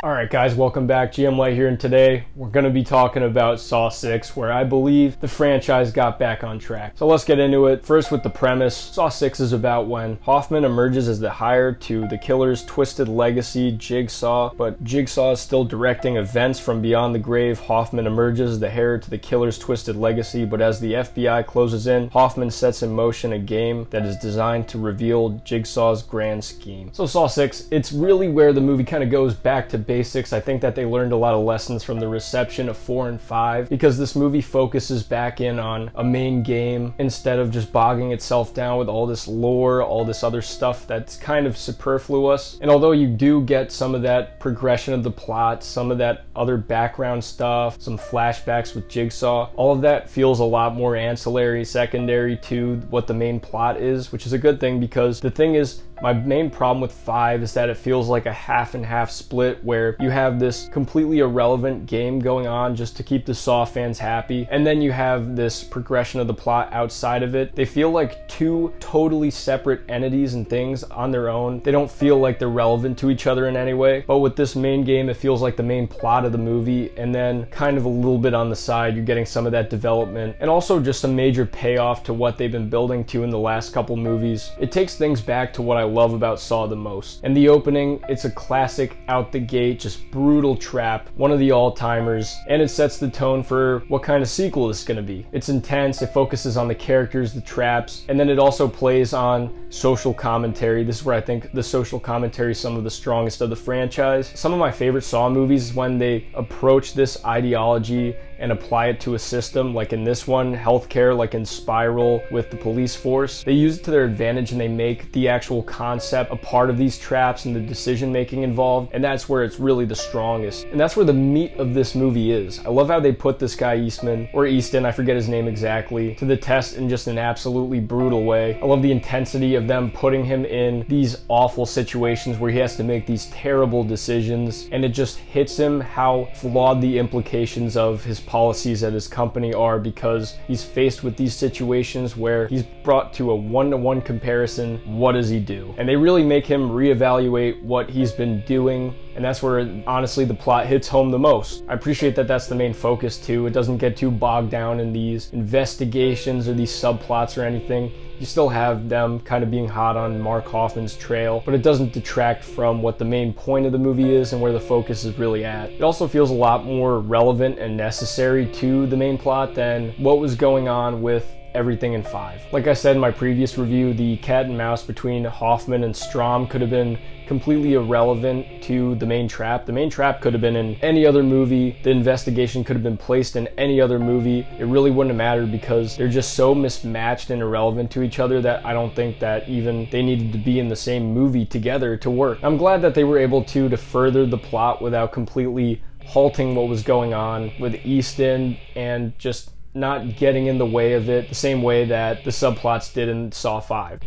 Alright guys, welcome back. GM Light here, and today we're going to be talking about Saw 6, where I believe the franchise got back on track. So let's get into it. First with the premise. Saw 6 is about when Hoffman emerges as the heir to the killer's twisted legacy, Jigsaw, but Jigsaw is still directing events from beyond the grave. Hoffman emerges as the heir to the killer's twisted legacy, but as the FBI closes in, Hoffman sets in motion a game that is designed to reveal Jigsaw's grand scheme. So Saw 6, it's really where the movie kind of goes back to basics. I think that they learned a lot of lessons from the reception of 4 and 5, because this movie focuses back in on a main game instead of just bogging itself down with all this lore, all this other stuff that's kind of superfluous. And although you do get some of that progression of the plot, some of that other background stuff, some flashbacks with Jigsaw, all of that feels a lot more ancillary, secondary to what the main plot is, which is a good thing, because the thing is, my main problem with 5 is that it feels like a half and half split, where you have this completely irrelevant game going on just to keep the Saw fans happy, and then you have this progression of the plot outside of it. They feel like two totally separate entities and things on their own. They don't feel like they're relevant to each other in any way. But with this main game, it feels like the main plot of the movie, and then kind of a little bit on the side, you're getting some of that development, and also just a major payoff to what they've been building to in the last couple movies. It takes things back to what I love about Saw the most. And the opening, it's a classic out the gate, just brutal trap, one of the all-timers, and it sets the tone for what kind of sequel this is going to be. It's intense, it focuses on the characters, the traps, and then it also plays on social commentary. This is where I think the social commentary is some of the strongest of the franchise. Some of my favorite Saw movies is when they approach this ideology and apply it to a system, like in this one, healthcare, like in Spiral with the police force. They use it to their advantage, and they make the actual concept a part of these traps and the decision making involved, and that's where it's really the strongest. And that's where the meat of this movie is. I love how they put this guy Easton, I forget his name exactly, to the test in just an absolutely brutal way. I love the intensity of them putting him in these awful situations where he has to make these terrible decisions, and it just hits him how flawed the implications of his policies at his company are, because he's faced with these situations where he's brought to a one-to-one comparison. What does he do? And they really make him reevaluate what he's been doing, and that's where honestly the plot hits home the most. I appreciate that that's the main focus too. It doesn't get too bogged down in these investigations or these subplots or anything. You still have them kind of being hot on Mark Hoffman's trail, but it doesn't detract from what the main point of the movie is and where the focus is really at. It also feels a lot more relevant and necessary to the main plot than what was going on with everything in 5. Like I said in my previous review, the cat and mouse between Hoffman and Strom could have been completely irrelevant to the main trap. The main trap could have been in any other movie. The investigation could have been placed in any other movie. It really wouldn't have mattered, because they're just so mismatched and irrelevant to each other that I don't think that even they needed to be in the same movie together to work. I'm glad that they were able to further the plot without completely halting what was going on with Easton and just not getting in the way of it the same way that the subplots did in Saw 5.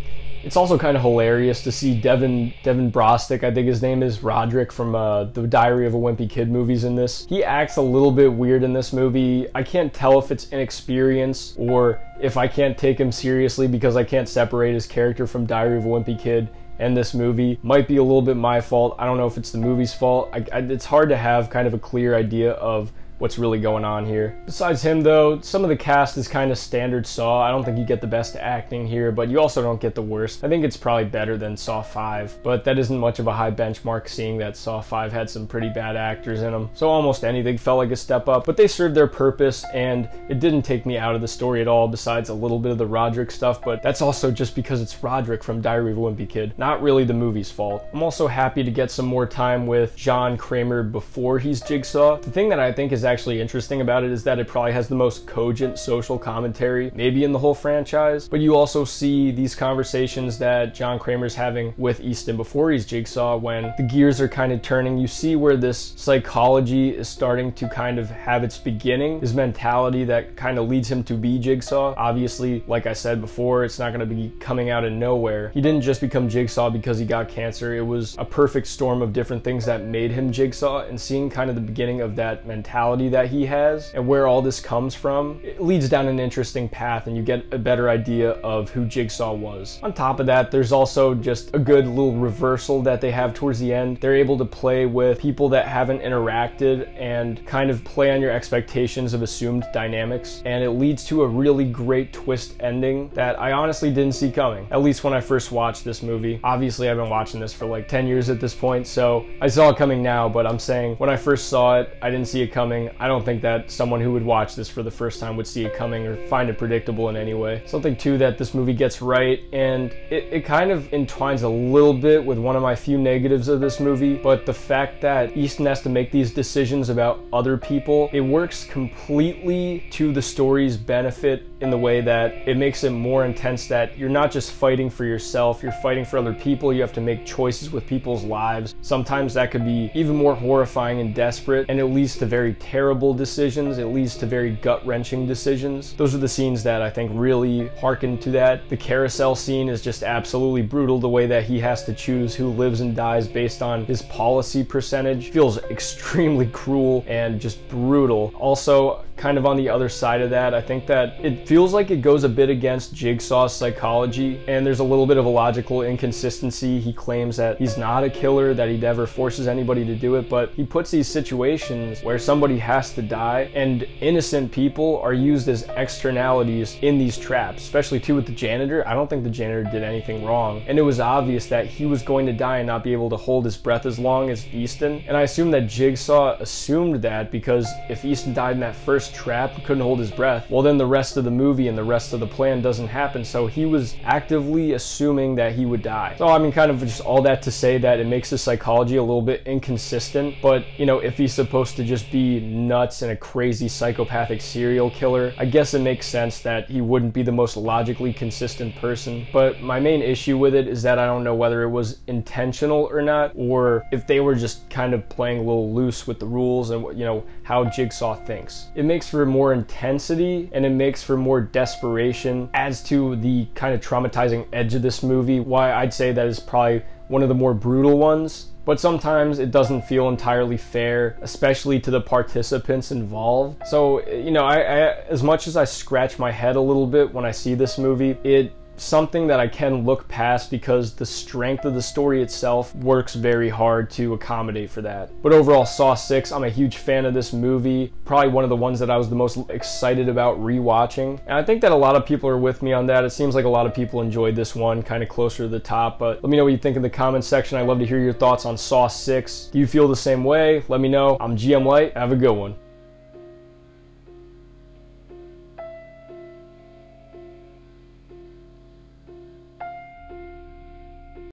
It's also kind of hilarious to see Devin Brostick, I think his name is, Roderick from the Diary of a Wimpy Kid movies in this. He acts a little bit weird in this movie. I can't tell if it's inexperience or if I can't take him seriously because I can't separate his character from Diary of a Wimpy Kid and this movie. Might be a little bit my fault. I don't know if it's the movie's fault. It's hard to have kind of a clear idea of what's really going on here. Besides him though, some of the cast is kind of standard Saw. I don't think you get the best acting here, but you also don't get the worst. I think it's probably better than Saw 5, but that isn't much of a high benchmark, seeing that Saw 5 had some pretty bad actors in them. So almost anything felt like a step up, but they served their purpose, and it didn't take me out of the story at all, besides a little bit of the Roderick stuff, but that's also just because it's Roderick from Diary of a Wimpy Kid, not really the movie's fault. I'm also happy to get some more time with John Kramer before he's Jigsaw. The thing that I think is actually interesting about it is that it probably has the most cogent social commentary maybe in the whole franchise, but you also see these conversations that John Kramer's having with Easton before he's Jigsaw, when the gears are kind of turning. You see where this psychology is starting to kind of have its beginning, his mentality that kind of leads him to be Jigsaw. Obviously, like I said before, it's not going to be coming out of nowhere. He didn't just become Jigsaw because he got cancer. It was a perfect storm of different things that made him Jigsaw, and seeing kind of the beginning of that mentality personality that he has and where all this comes from, it leads down an interesting path and you get a better idea of who Jigsaw was. On top of that, there's also just a good little reversal that they have towards the end. They're able to play with people that haven't interacted and kind of play on your expectations of assumed dynamics, and it leads to a really great twist ending that I honestly didn't see coming, at least when I first watched this movie. Obviously, I've been watching this for like 10 years at this point, so I saw it coming now, but I'm saying when I first saw it, I didn't see it coming. I don't think that someone who would watch this for the first time would see it coming or find it predictable in any way. Something too that this movie gets right, and it kind of entwines a little bit with one of my few negatives of this movie, but the fact that Easton has to make these decisions about other people, it works completely to the story's benefit in the way that it makes it more intense, that you're not just fighting for yourself, you're fighting for other people. You have to make choices with people's lives. Sometimes that could be even more horrifying and desperate, and it leads to very terrible decisions. It leads to very gut-wrenching decisions. Those are the scenes that I think really harken to that. The carousel scene is just absolutely brutal. The way that he has to choose who lives and dies based on his policy percentage feels extremely cruel and just brutal. Also, kind of on the other side of that, I think that it feels like it goes a bit against Jigsaw's psychology, and there's a little bit of a logical inconsistency. He claims that he's not a killer, that he never forces anybody to do it, but he puts these situations where somebody has to die and innocent people are used as externalities in these traps, especially too with the janitor. I don't think the janitor did anything wrong, and it was obvious that he was going to die and not be able to hold his breath as long as Easton, and I assume that Jigsaw assumed that because if Easton died in that first trap and couldn't hold his breath, well then the rest of the movie and the rest of the plan doesn't happen, so he was actively assuming that he would die. So I mean, kind of just all that to say that it makes his psychology a little bit inconsistent, but you know, if he's supposed to just be nuts and a crazy psychopathic serial killer, I guess it makes sense that he wouldn't be the most logically consistent person. But my main issue with it is that I don't know whether it was intentional or not, or if they were just kind of playing a little loose with the rules and, you know, how Jigsaw thinks. It makes for more intensity and it makes for more desperation, adds to the kind of traumatizing edge of this movie, why I'd say that is probably one of the more brutal ones. But sometimes it doesn't feel entirely fair, especially to the participants involved. So, you know, I as much as I scratch my head a little bit when I see this movie, it's something that I can look past because the strength of the story itself works very hard to accommodate for that. But overall, Saw 6, I'm a huge fan of this movie. Probably one of the ones that I was the most excited about rewatching. And I think that a lot of people are with me on that. It seems like a lot of people enjoyed this one, kind of closer to the top. But let me know what you think in the comments section. I'd love to hear your thoughts on Saw 6. Do you feel the same way? Let me know. I'm GM Light. Have a good one.